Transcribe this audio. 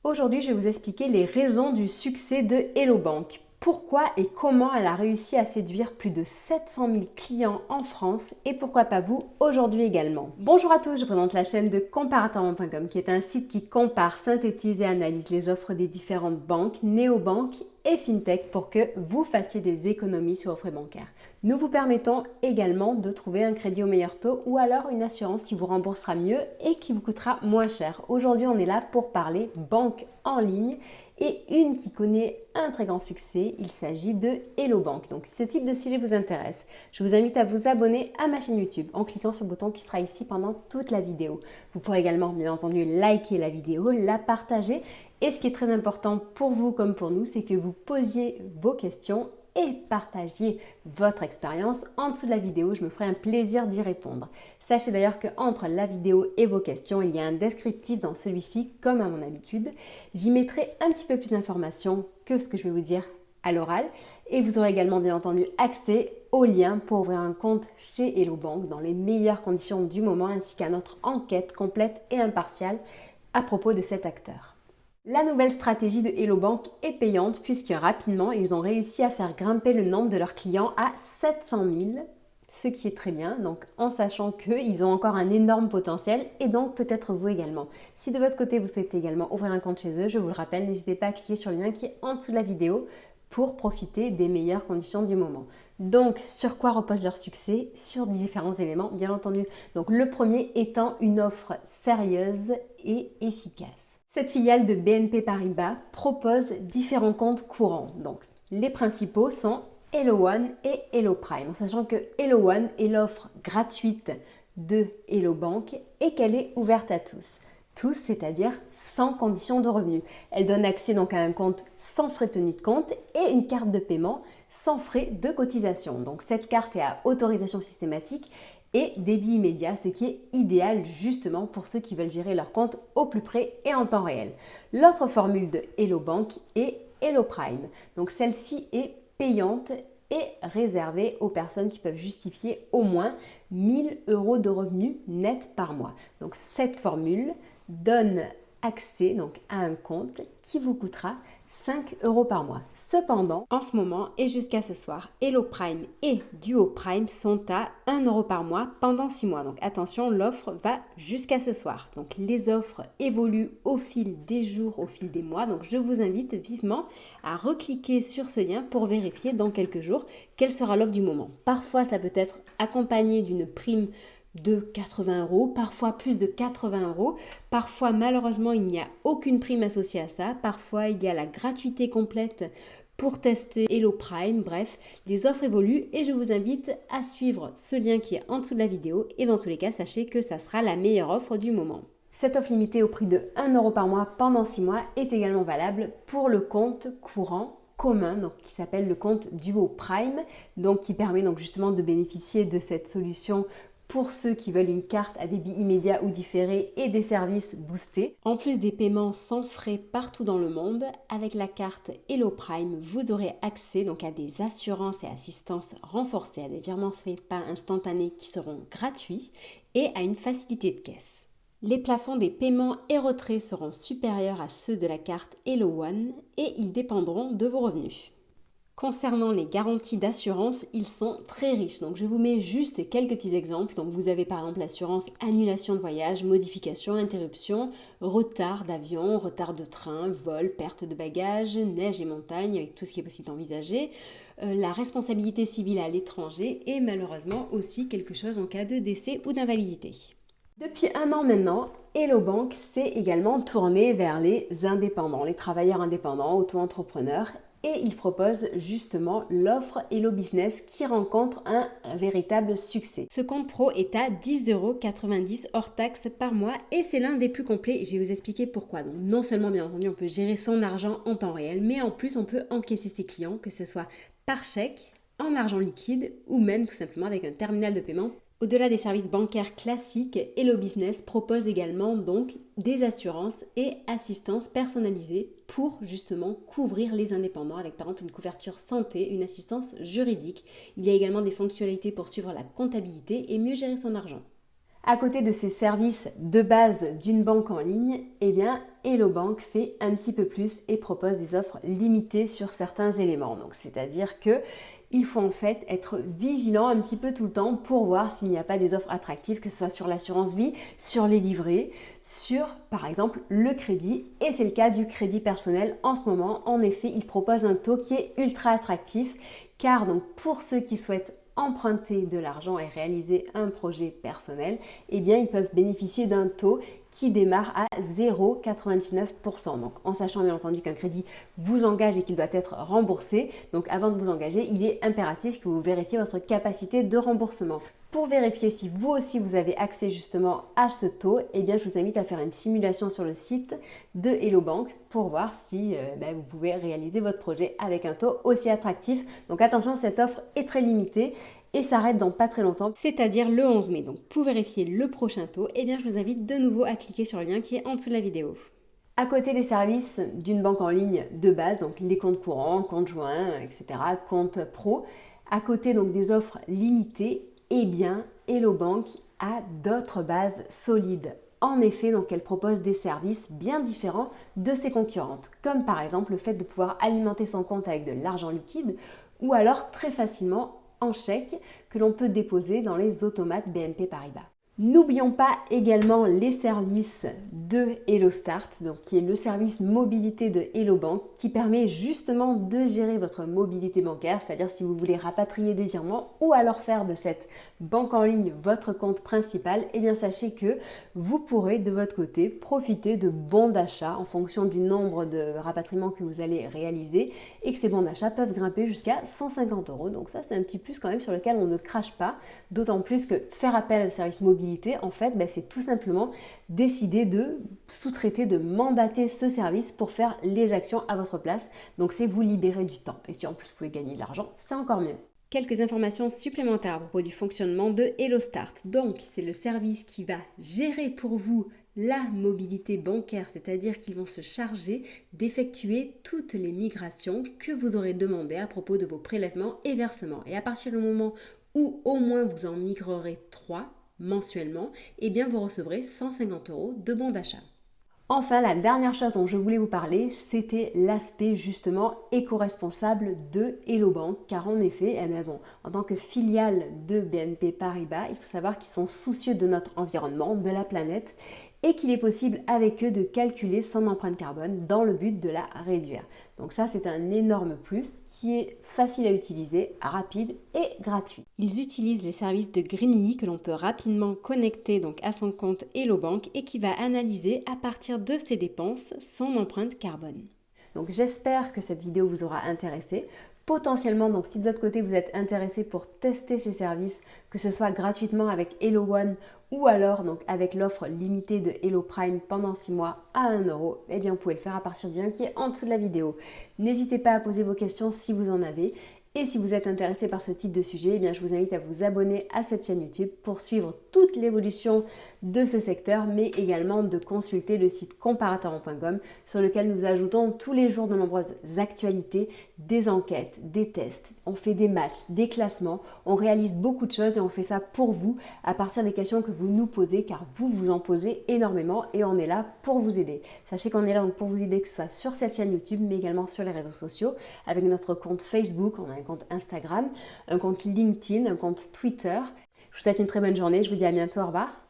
Aujourd'hui, je vais vous expliquer les raisons du succès de Hello Bank. Pourquoi et comment elle a réussi à séduire plus de 700 000 clients en France et pourquoi pas vous aujourd'hui également. Bonjour à tous, je présente la chaîne de comparatorment.com qui est un site qui compare, synthétise et analyse les offres des différentes banques, néobanques et fintech pour que vous fassiez des économies sur vos frais bancaires. Nous vous permettons également de trouver un crédit au meilleur taux ou alors une assurance qui vous remboursera mieux et qui vous coûtera moins cher. Aujourd'hui, on est là pour parler banque en ligne et une qui connaît un très grand succès, il s'agit de Hello Bank. Donc si ce type de sujet vous intéresse, je vous invite à vous abonner à ma chaîne YouTube en cliquant sur le bouton qui sera ici pendant toute la vidéo. Vous pourrez également bien entendu liker la vidéo, la partager et ce qui est très important pour vous comme pour nous, c'est que vous posiez vos questions et partagiez votre expérience en dessous de la vidéo. Je me ferai un plaisir d'y répondre. Sachez d'ailleurs qu'entre la vidéo et vos questions, il y a un descriptif dans celui-ci, comme à mon habitude. J'y mettrai un petit peu plus d'informations que ce que je vais vous dire à l'oral. Et vous aurez également bien entendu accès au lien pour ouvrir un compte chez Hello Bank dans les meilleures conditions du moment, ainsi qu'à notre enquête complète et impartiale à propos de cet acteur. La nouvelle stratégie de Hello Bank est payante puisque rapidement, ils ont réussi à faire grimper le nombre de leurs clients à 700 000, ce qui est très bien, donc en sachant qu'ils ont encore un énorme potentiel et donc peut-être vous également. Si de votre côté, vous souhaitez également ouvrir un compte chez eux, je vous le rappelle, n'hésitez pas à cliquer sur le lien qui est en dessous de la vidéo pour profiter des meilleures conditions du moment. Donc, sur quoi repose leur succès? Sur différents éléments, bien entendu. Donc, le premier étant une offre sérieuse et efficace. Cette filiale de BNP Paribas propose différents comptes courants. Donc, les principaux sont Hello One et Hello Prime, en sachant que Hello One est l'offre gratuite de Hello Bank et qu'elle est ouverte à tous. Tous, c'est-à-dire sans condition de revenu. Elle donne accès donc à un compte sans frais de tenue de compte et une carte de paiement sans frais de cotisation. Donc, cette carte est à autorisation systématique et débit immédiat, ce qui est idéal justement pour ceux qui veulent gérer leur compte au plus près et en temps réel. L'autre formule de Hello Bank est Hello Prime. Donc celle-ci est payante et réservée aux personnes qui peuvent justifier au moins 1000 € de revenus nets par mois. Donc cette formule donne accès donc, à un compte qui vous coûtera 5 € par mois. Cependant, en ce moment et jusqu'à ce soir, Hello Prime et Duo Prime sont à 1 € par mois pendant 6 mois. Donc attention, l'offre va jusqu'à ce soir. Donc les offres évoluent au fil des jours, au fil des mois. Donc je vous invite vivement à recliquer sur ce lien pour vérifier dans quelques jours quelle sera l'offre du moment. Parfois, ça peut être accompagné d'une prime de 80 €, parfois plus de 80 €. Parfois, malheureusement, il n'y a aucune prime associée à ça. Parfois, il y a la gratuité complète pour tester Hello Prime. Bref, les offres évoluent et je vous invite à suivre ce lien qui est en dessous de la vidéo. Et dans tous les cas, sachez que ça sera la meilleure offre du moment. Cette offre limitée au prix de 1 € par mois pendant 6 mois est également valable pour le compte courant commun, donc qui s'appelle le compte Duo Prime, donc qui permet donc justement de bénéficier de cette solution pour ceux qui veulent une carte à débit immédiat ou différé et des services boostés. En plus des paiements sans frais partout dans le monde, avec la carte Hello Prime, vous aurez accès donc à des assurances et assistances renforcées, à des virements SEPA instantanés qui seront gratuits et à une facilité de caisse. Les plafonds des paiements et retraits seront supérieurs à ceux de la carte Hello One et ils dépendront de vos revenus. Concernant les garanties d'assurance, ils sont très riches. Donc je vous mets juste quelques petits exemples. Donc vous avez par exemple l'assurance annulation de voyage, modification, interruption, retard d'avion, retard de train, vol, perte de bagages, neige et montagne avec tout ce qui est possible d'envisager, la responsabilité civile à l'étranger et malheureusement aussi quelque chose en cas de décès ou d'invalidité. Depuis 1 an maintenant, Hello Bank s'est également tourné vers les indépendants, les travailleurs indépendants, auto-entrepreneurs. Et il propose justement l'offre Hello Business qui rencontre un véritable succès. Ce compte pro est à 10,90 € hors taxe par mois et c'est l'un des plus complets. Je vais vous expliquer pourquoi. Donc, non seulement bien entendu on peut gérer son argent en temps réel, mais en plus on peut encaisser ses clients, que ce soit par chèque, en argent liquide ou même tout simplement avec un terminal de paiement. Au-delà des services bancaires classiques, Hello Business propose également donc des assurances et assistances personnalisées pour justement couvrir les indépendants avec par exemple une couverture santé, une assistance juridique. Il y a également des fonctionnalités pour suivre la comptabilité et mieux gérer son argent. À côté de ces services de base d'une banque en ligne, eh bien Hello Bank fait un petit peu plus et propose des offres limitées sur certains éléments. Donc c'est-à-dire que il faut en fait être vigilant un petit peu tout le temps pour voir s'il n'y a pas des offres attractives, que ce soit sur l'assurance vie, sur les livrets, sur par exemple le crédit. Et c'est le cas du crédit personnel en ce moment. En effet, il propose un taux qui est ultra attractif car donc pour ceux qui souhaitent emprunter de l'argent et réaliser un projet personnel, eh bien ils peuvent bénéficier d'un taux qui démarre à 0,99%. Donc en sachant bien entendu qu'un crédit vous engage et qu'il doit être remboursé, donc avant de vous engager, il est impératif que vous vérifiez votre capacité de remboursement. Pour vérifier si vous aussi vous avez accès justement à ce taux, eh bien je vous invite à faire une simulation sur le site de Hello Bank pour voir si vous pouvez réaliser votre projet avec un taux aussi attractif. Donc attention, cette offre est très limitée et s'arrête dans pas très longtemps, c'est-à-dire le 11 mai. Donc pour vérifier le prochain taux, eh bien je vous invite de nouveau à cliquer sur le lien qui est en dessous de la vidéo. À côté des services d'une banque en ligne de base, donc les comptes courants, comptes joints, etc., comptes pro, à côté donc des offres limitées, eh bien Hello Bank a d'autres bases solides. En effet, donc elle propose des services bien différents de ses concurrentes, comme par exemple le fait de pouvoir alimenter son compte avec de l'argent liquide ou alors très facilement en chèque que l'on peut déposer dans les automates BNP Paribas. N'oublions pas également les services de Hello Start, donc qui est le service mobilité de Hello Bank, qui permet justement de gérer votre mobilité bancaire, c'est-à-dire si vous voulez rapatrier des virements ou alors faire de cette banque en ligne votre compte principal, eh bien sachez que vous pourrez de votre côté profiter de bons d'achat en fonction du nombre de rapatriements que vous allez réaliser et que ces bons d'achat peuvent grimper jusqu'à 150 €. Donc ça c'est un petit plus quand même sur lequel on ne crache pas, d'autant plus que faire appel au service mobilité en fait, c'est tout simplement décider de sous-traiter, de mandater ce service pour faire les actions à votre place. Donc c'est vous libérer du temps. Et si en plus vous pouvez gagner de l'argent, c'est encore mieux. Quelques informations supplémentaires à propos du fonctionnement de Hello Start. Donc c'est le service qui va gérer pour vous la mobilité bancaire, c'est-à-dire qu'ils vont se charger d'effectuer toutes les migrations que vous aurez demandées à propos de vos prélèvements et versements. Et à partir du moment où au moins vous en migrerez 3, mensuellement, eh bien vous recevrez 150 € de bons d'achat. Enfin, la dernière chose dont je voulais vous parler, c'était l'aspect justement éco-responsable de Hello Bank, car en effet, en tant que filiale de BNP Paribas, il faut savoir qu'ils sont soucieux de notre environnement, de la planète, et qu'il est possible avec eux de calculer son empreinte carbone dans le but de la réduire. Donc ça, c'est un énorme plus qui est facile à utiliser, rapide et gratuit. Ils utilisent les services de Greenly que l'on peut rapidement connecter donc à son compte Hello Bank et qui va analyser à partir de ses dépenses son empreinte carbone. Donc j'espère que cette vidéo vous aura intéressé. Potentiellement, donc si de votre côté vous êtes intéressé pour tester ces services, que ce soit gratuitement avec Hello One ou alors donc avec l'offre limitée de Hello Prime pendant 6 mois à 1 €, eh bien vous pouvez le faire à partir du lien qui est en dessous de la vidéo. N'hésitez pas à poser vos questions si vous en avez. Et si vous êtes intéressé par ce type de sujet, eh bien je vous invite à vous abonner à cette chaîne YouTube pour suivre toute l'évolution de ce secteur, mais également de consulter le site comparateur.com sur lequel nous ajoutons tous les jours de nombreuses actualités, des enquêtes, des tests, on fait des matchs, des classements, on réalise beaucoup de choses et on fait ça pour vous à partir des questions que vous nous posez, car vous vous en posez énormément et on est là pour vous aider. Sachez qu'on est là donc pour vous aider, que ce soit sur cette chaîne YouTube, mais également sur les réseaux sociaux, avec notre compte Facebook, on a un compte Instagram, un compte LinkedIn, un compte Twitter. Je vous souhaite une très bonne journée, je vous dis à bientôt, au revoir.